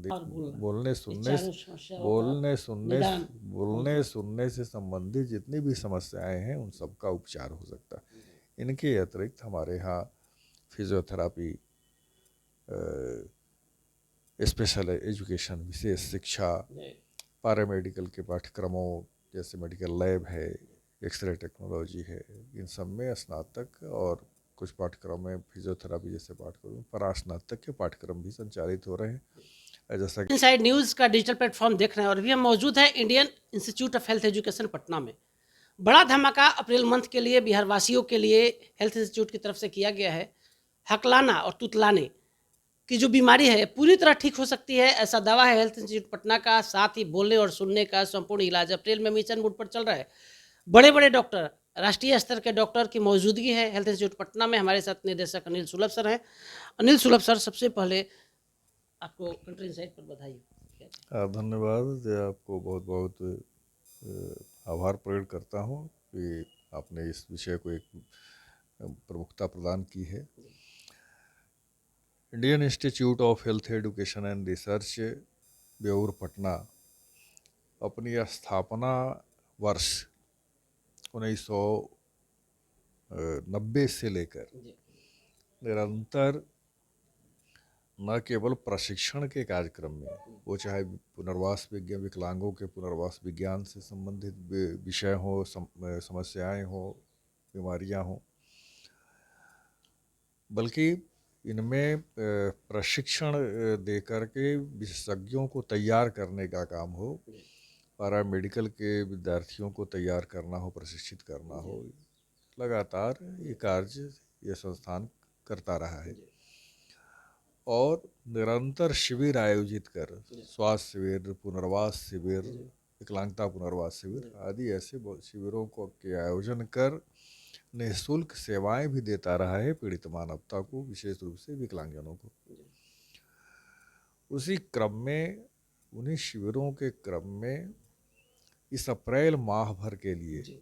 और बोलना, बोलने ये सुनने चारों समस्याओं का बोलने सुनने निदान बोलने मौजूद सुनने से संबंधित जितनी भी समस्याएं हैं उन सब का उपचार हो सकता है। इनके अतिरिक्त हमारे यहाँ फिजियोथेरापी, स्पेशल एजुकेशन, विशेष शिक्षा, है। पैरामेडिकल के पाठ्यक्रमों जैसे मेडिकल लैब है, एक्सरे टेक्नोलॉजी है, इन सब में स्नातक और कुछ पाठ्यक्रम में फिजियोथेरापी जैसे पाठ्यक्रम परास्नातक के पाठ्यक्रम भी संचालित हो रहे हैं। जैसा कि इनसाइड न्यूज़ का डिजिटल प्लेटफॉर्म देख रहे हैं और अभी हम मौजूद है Indian institute of health education Patna में। बड़ा धमाका अप्रैल मंथ के लिए बिहार वासियों के लिए हेल्थ इंस्टीट्यूट की तरफ से किया गया है। हकलाना और तुतलाने की जो बीमारी है पूरी तरह ठीक हो सकती है, ऐसा दावा है हेल्थ इंस्टीट्यूट पटना का। साथ ही बोलने और सुनने का संपूर्ण इलाज अप्रैल में मिशन मोड पर चल रहा है। बड़े बड़े डॉक्टर, राष्ट्रीय स्तर के डॉक्टर की मौजूदगी है हेल्थ इंस्टीट्यूट पटना में। हमारे साथ निदेशक अनिल सुलभ सर हैं। अनिल सुलभ सर, सबसे पहले आपको कंट्री इनसाइट पर बधाई। धन्यवाद। आपको बहुत बहुत आभार प्रकट करता हूँ कि आपने इस विषय को एक प्रमुखता प्रदान की है। Indian institute of health education and research Beur Patna अपनी स्थापना वर्ष 1990 से लेकर निरंतर न केवल प्रशिक्षण के कार्यक्रम में, वो चाहे पुनर्वास विज्ञान, विकलांगों के पुनर्वास विज्ञान से संबंधित विषय हो, समस्याएं हो, बीमारियां हो, बल्कि इनमें प्रशिक्षण दे करके विशेषज्ञों को तैयार करने का काम हो, पैरामेडिकल के विद्यार्थियों को तैयार करना हो, प्रशिक्षित करना हो, लगातार ये कार्य ये संस्थान करता रहा है। और निरंतर शिविर आयोजित कर, स्वास्थ्य शिविर, पुनर्वास शिविर, विकलांगता पुनर्वास शिविर आदि ऐसे शिविरों को के आयोजन कर निःशुल्क सेवाएं भी देता रहा है पीड़ित मानवता को, विशेष रूप से विकलांगजनों को। उसी क्रम में, उन्हीं शिविरों के क्रम में इस अप्रैल माह भर के लिए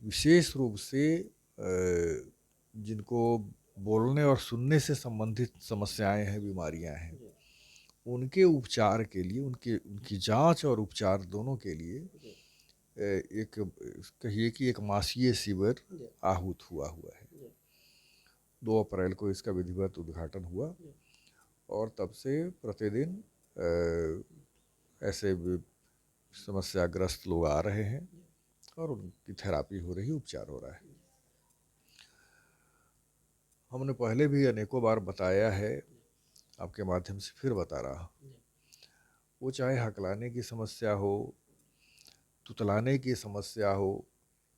विशेष रूप से जिनको बोलने और सुनने से संबंधित समस्याएं हैं, बीमारियां हैं, उनके उपचार के लिए, उनकी जांच और उपचार दोनों के लिए एक कहिए कि एक मासीय शिविर आहूत हुआ है। 2 अप्रैल को इसका विधिवत उद्घाटन हुआ और तब से प्रतिदिन ऐसे समस्याग्रस्त लोग आ रहे हैं और उनकी थेरापी हो रही, उपचार हो रहा है। हमने पहले भी अनेकों बार बताया है, आपके माध्यम से फिर बता रहा, वो चाहे हकलाने की समस्या हो, तुतलाने की समस्या हो,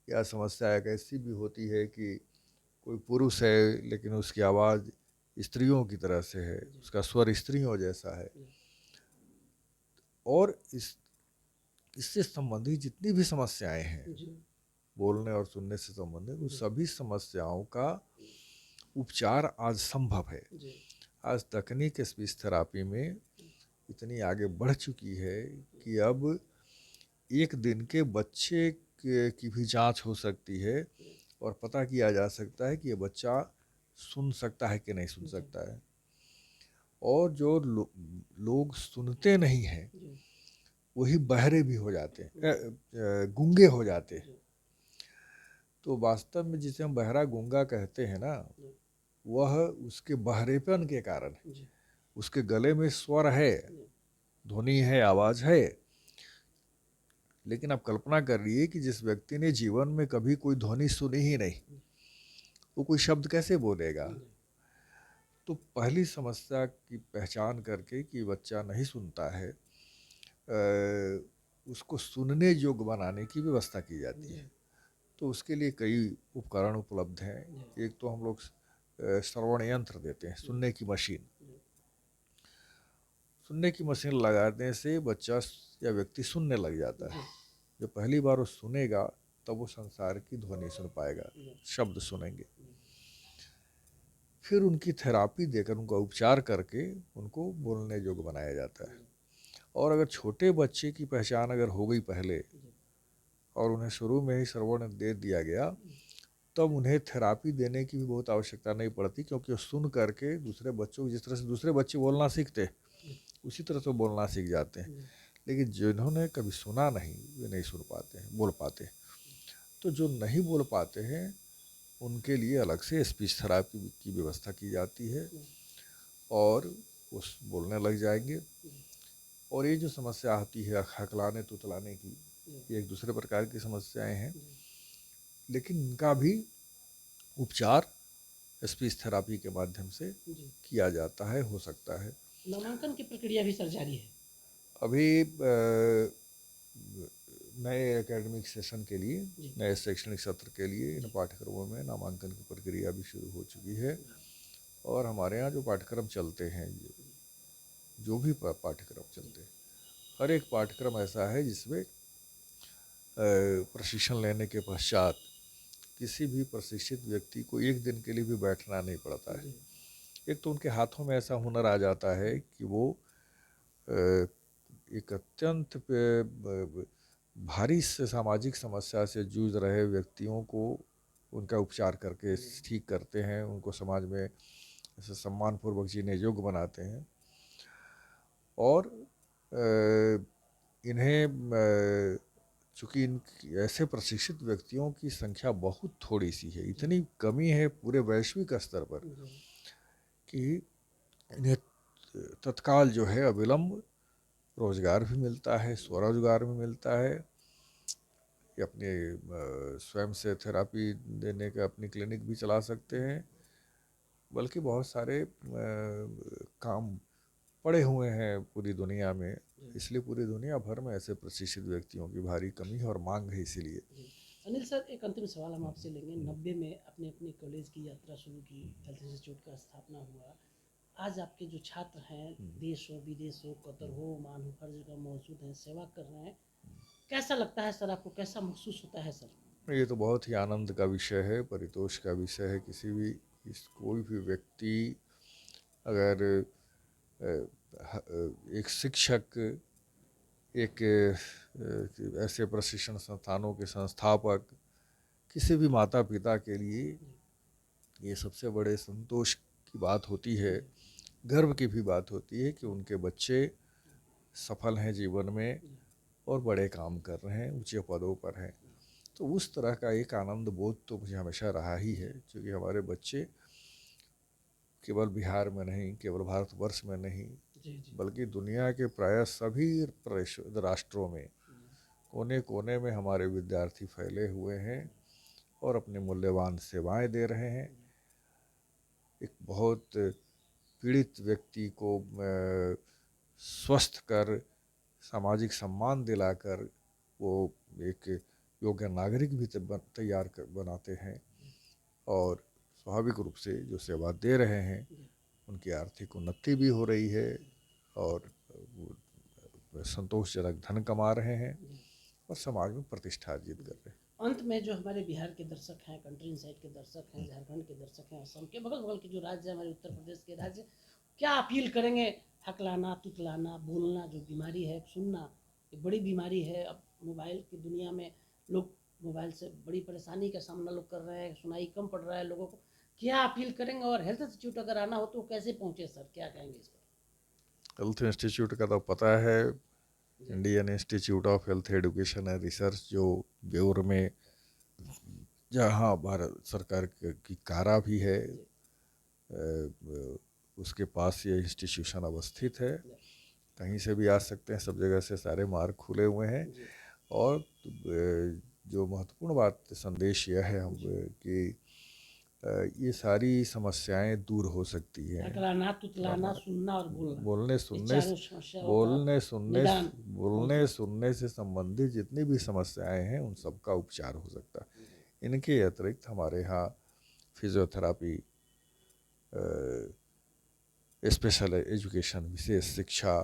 या समस्या एक ऐसी भी होती है कि कोई पुरुष है लेकिन उसकी आवाज़ स्त्रियों की तरह से है, उसका स्वर स्त्रियों जैसा है, और इससे संबंधित जितनी भी समस्याएं हैं, बोलने और सुनने से संबंधित, उन सभी समस्याओं का उपचार आज संभव है। आज तकनीक स्पीच थेरापी में इतनी आगे बढ़ चुकी है कि अब एक दिन के बच्चे की भी जांच हो सकती है और पता किया जा सकता है कि ये बच्चा सुन सकता है कि नहीं सुन सकता है। और जो लोग सुनते नहीं हैं वही बहरे भी हो जाते हैं, गूंगे हो जाते हैं। तो वास्तव में जिसे हम बहरा गूंगा कहते हैं ना, वह उसके बहरेपन के कारण है। उसके गले में स्वर है, ध्वनि है, आवाज है, लेकिन आप कल्पना करिए कि जिस व्यक्ति ने जीवन में कभी कोई ध्वनि सुनी ही नहीं, वो कोई शब्द कैसे बोलेगा। तो पहली समस्या की पहचान करके कि बच्चा नहीं सुनता है, उसको सुनने योग्य बनाने की व्यवस्था की जाती है। तो उसके लिए कई उपकरण उपलब्ध हैं। एक तो हम लोग श्रवण यंत्र देते हैं, सुनने की मशीन। सुनने की मशीन लगाने से बच्चा या व्यक्ति सुनने लग जाता है। जब पहली बार वो सुनेगा तब वो संसार की ध्वनि सुन पाएगा, शब्द सुनेंगे। फिर उनकी थेरापी देकर, उनका उपचार करके उनको बोलने योग्य बनाया जाता है। और अगर छोटे बच्चे की पहचान अगर हो गई पहले और उन्हें शुरू में ही श्रवण दे दिया गया, तब उन्हें थेरापी देने की भी बहुत आवश्यकता नहीं पड़ती, क्योंकि वो सुन करके दूसरे बच्चों, जिस तरह से दूसरे बच्चे बोलना सीखते उसी तरह से बोलना सीख जाते हैं। लेकिन जिन्होंने कभी सुना नहीं, वे नहीं सुन पाते हैं, बोल पाते। तो जो नहीं बोल पाते हैं उनके लिए अलग से स्पीच थेरापी की व्यवस्था की जाती है और उस बोलने लग जाएंगे। और ये जो समस्या आती है हकलाने तुतलाने की, ये एक दूसरे प्रकार की समस्याएं हैं, लेकिन इनका भी उपचार स्पीच थेरापी के माध्यम से किया जाता है, हो सकता है। नामांकन की प्रक्रिया भी सर जारी है अभी नए एकेडमिक सेशन के लिए, नए शैक्षणिक सत्र के लिए इन पाठ्यक्रमों में नामांकन की प्रक्रिया भी शुरू हो चुकी है। और हमारे यहाँ जो पाठ्यक्रम चलते हैं, जो भी पाठ्यक्रम चलते हैं, हर एक पाठ्यक्रम ऐसा है जिसमें प्रशिक्षण लेने के पश्चात किसी भी प्रशिक्षित व्यक्ति को एक दिन के लिए भी बैठना नहीं पड़ता है। एक तो उनके हाथों में ऐसा हुनर आ जाता है कि वो एक अत्यंत भारी से सामाजिक समस्या से जूझ रहे व्यक्तियों को उनका उपचार करके ठीक करते हैं, उनको समाज में ऐसे सम्मानपूर्वक जीने योग्य बनाते हैं। और इन्हें चूँकि इन ऐसे प्रशिक्षित व्यक्तियों की संख्या बहुत थोड़ी सी है, इतनी कमी है पूरे वैश्विक स्तर पर कि इन्हें तत्काल जो है अविलंब रोजगार भी मिलता है, स्वरोजगार भी मिलता है। ये अपने स्वयं से थेरापी देने का अपनी क्लिनिक भी चला सकते हैं, बल्कि बहुत सारे काम पड़े हुए हैं पूरी दुनिया में। इसलिए पूरी दुनिया भर में ऐसे प्रशिक्षित व्यक्तियों की भारी कमी है और मांग है। इसीलिए अनिल सर, एक अंतिम सवाल हम आपसे लेंगे। 90 में आपने अपने कॉलेज की यात्रा शुरू की, हेल्थ इंस्टीट्यूट का स्थापना हुआ। आज आपके जो छात्र हैं, देश हो विदेश हो, कतर हो ओमान हो, हर जगह मौजूद हैं, सेवा कर रहे हैं। कैसा लगता है सर आपको, कैसा महसूस होता है सर? ये तो बहुत ही आनंद का विषय है, परितोष का विषय है। कोई भी व्यक्ति अगर एक शिक्षक, एक ऐसे प्रशिक्षण संस्थानों के संस्थापक, किसी भी माता पिता के लिए ये सबसे बड़े संतोष की बात होती है, गर्व की भी बात होती है कि उनके बच्चे सफल हैं जीवन में और बड़े काम कर रहे हैं, ऊंचे पदों पर हैं। तो उस तरह का एक आनंद बोध तो मुझे हमेशा रहा ही है, क्योंकि हमारे बच्चे केवल बिहार में नहीं, केवल भारतवर्ष में नहीं, बल्कि दुनिया के प्रायः सभी राष्ट्रों में कोने कोने में हमारे विद्यार्थी फैले हुए हैं और अपने मूल्यवान सेवाएं दे रहे हैं। एक बहुत पीड़ित व्यक्ति को स्वस्थ कर, सामाजिक सम्मान दिलाकर वो एक योग्य नागरिक भी तैयार बनाते हैं। और स्वाभाविक रूप से जो सेवा दे रहे हैं उनकी आर्थिक उन्नति भी हो रही है और संतोषजनक धन कमा रहे हैं और समाज में प्रतिष्ठा अर्जित कर रहे हैं। अंत में जो हमारे बिहार के दर्शक हैं, कंट्री इनसाइड के दर्शक हैं, झारखंड के दर्शक हैं, असम के बगल बगल के जो राज्य हैं, हमारे उत्तर प्रदेश के राज्य, क्या अपील करेंगे? हकलाना तुतलाना, बोलना जो बीमारी है, सुनना एक बड़ी बीमारी है। अब मोबाइल की दुनिया में लोग मोबाइल से बड़ी परेशानी का सामना लोग कर रहे हैं, सुनाई कम पड़ रहा है लोगों को। क्या अपील करेंगे? और हेल्थ इंस्टीट्यूट अगर आना हो तो कैसे पहुँचे सर, क्या कहेंगे इस पर? हेल्थ इंस्टीट्यूट का तो पता है, Indian institute of health education and research, जो बेउर में, जहाँ भारत सरकार की कारा भी है, उसके पास ये इंस्टीट्यूशन अवस्थित है। कहीं से भी आ सकते हैं, सब जगह से सारे मार्ग खुले हुए हैं। और जो महत्वपूर्ण बात संदेश यह है हम कि ये सारी समस्याएं दूर हो सकती हैं। हकलाना तुतलाना, सुनना और बोलने सुनने से संबंधित जितनी भी समस्याएं हैं उन सब का उपचार हो सकता है। इनके अतिरिक्त हमारे यहाँ फिजियोथेरापी, स्पेशल एजुकेशन, विशेष शिक्षा,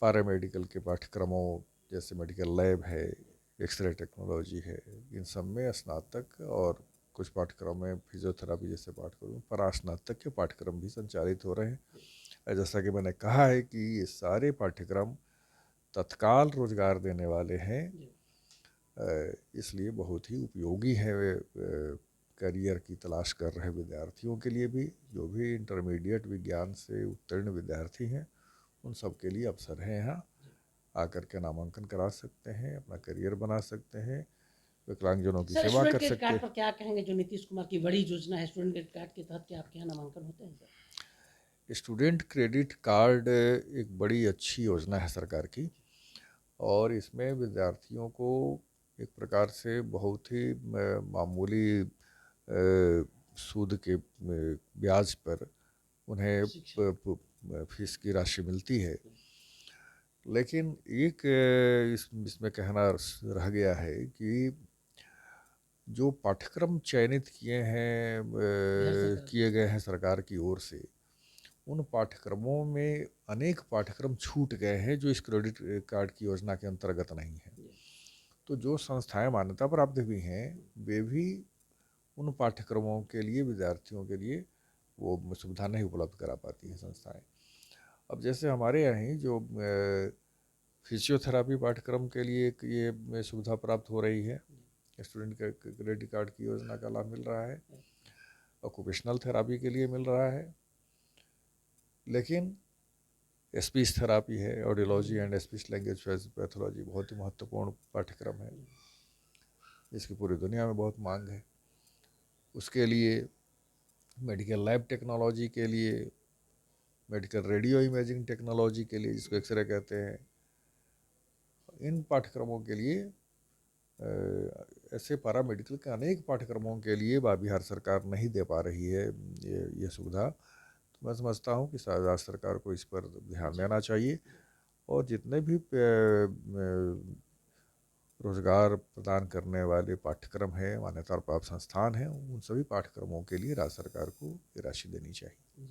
पैरामेडिकल के पाठ्यक्रमों जैसे मेडिकल लैब है, एक्सरे टेक्नोलॉजी है, इन सब में स्नातक और कुछ पाठ्यक्रम में फिजियोथेरापी जैसे पाठ्यक्रम, परास्नातक के पाठ्यक्रम भी संचालित हो रहे हैं। जैसा कि मैंने कहा है कि ये सारे पाठ्यक्रम तत्काल रोजगार देने वाले हैं, इसलिए बहुत ही उपयोगी है करियर की तलाश कर रहे विद्यार्थियों के लिए भी, जो भी इंटरमीडिएट विज्ञान से उत्तीर्ण विद्यार्थी हैं, उन सब के लिए अवसर है। यहाँ आकर के नामांकन करा सकते हैं, अपना करियर बना सकते हैं, विकलांगजनों की सर सेवा स्टूडेंट कर क्रेडिट सकते कार्ड हैं। पर क्या कहेंगे, जो नीतीश कुमार की बड़ी योजना है स्टूडेंट क्रेडिट कार्ड के तहत, क्या आपके यहाँ नामांकन होते हैं सर? स्टूडेंट क्रेडिट कार्ड एक बड़ी अच्छी योजना है सरकार की, और इसमें विद्यार्थियों को एक प्रकार से बहुत ही मामूली सूद के ब्याज पर उन्हें फीस की राशि मिलती है। लेकिन एक इसमें कहना रह गया है कि जो पाठ्यक्रम चयनित किए गए हैं सरकार की ओर से, उन पाठ्यक्रमों में अनेक पाठ्यक्रम छूट गए हैं जो इस क्रेडिट कार्ड की योजना के अंतर्गत नहीं है। तो जो संस्थाएं मान्यता प्राप्त भी हैं, वे भी उन पाठ्यक्रमों के लिए विद्यार्थियों के लिए वो सुविधा नहीं उपलब्ध करा पाती हैं संस्थाएं। अब जैसे हमारे यहाँ ही जो फिजियोथेरापी पाठ्यक्रम के लिए एक ये सुविधा प्राप्त हो रही है, स्टूडेंट क्रेडिट कार्ड की योजना का लाभ मिल रहा है, ऑक्यूपेशनल थेरापी के लिए मिल रहा है। लेकिन स्पीच थेरापी है, audiology and speech language pathology बहुत ही महत्वपूर्ण पाठ्यक्रम है, जिसकी पूरी दुनिया में बहुत मांग है। उसके लिए मेडिकल लैब टेक्नोलॉजी के लिए, मेडिकल रेडियो इमेजिंग टेक्नोलॉजी के लिए, जिसको एक्सरे कहते हैं, इन पाठ्यक्रमों के लिए ऐसे पैरामेडिकल के अनेक पाठ्यक्रमों के लिए बिहार सरकार नहीं दे पा रही है ये सुविधा। तो मैं समझता हूँ कि राज्य सरकार को इस पर ध्यान देना चाहिए, और जितने भी रोजगार प्रदान करने वाले पाठ्यक्रम हैं, मान्यता प्राप्त संस्थान हैं, उन सभी पाठ्यक्रमों के लिए राज्य सरकार को ये राशि देनी चाहिए।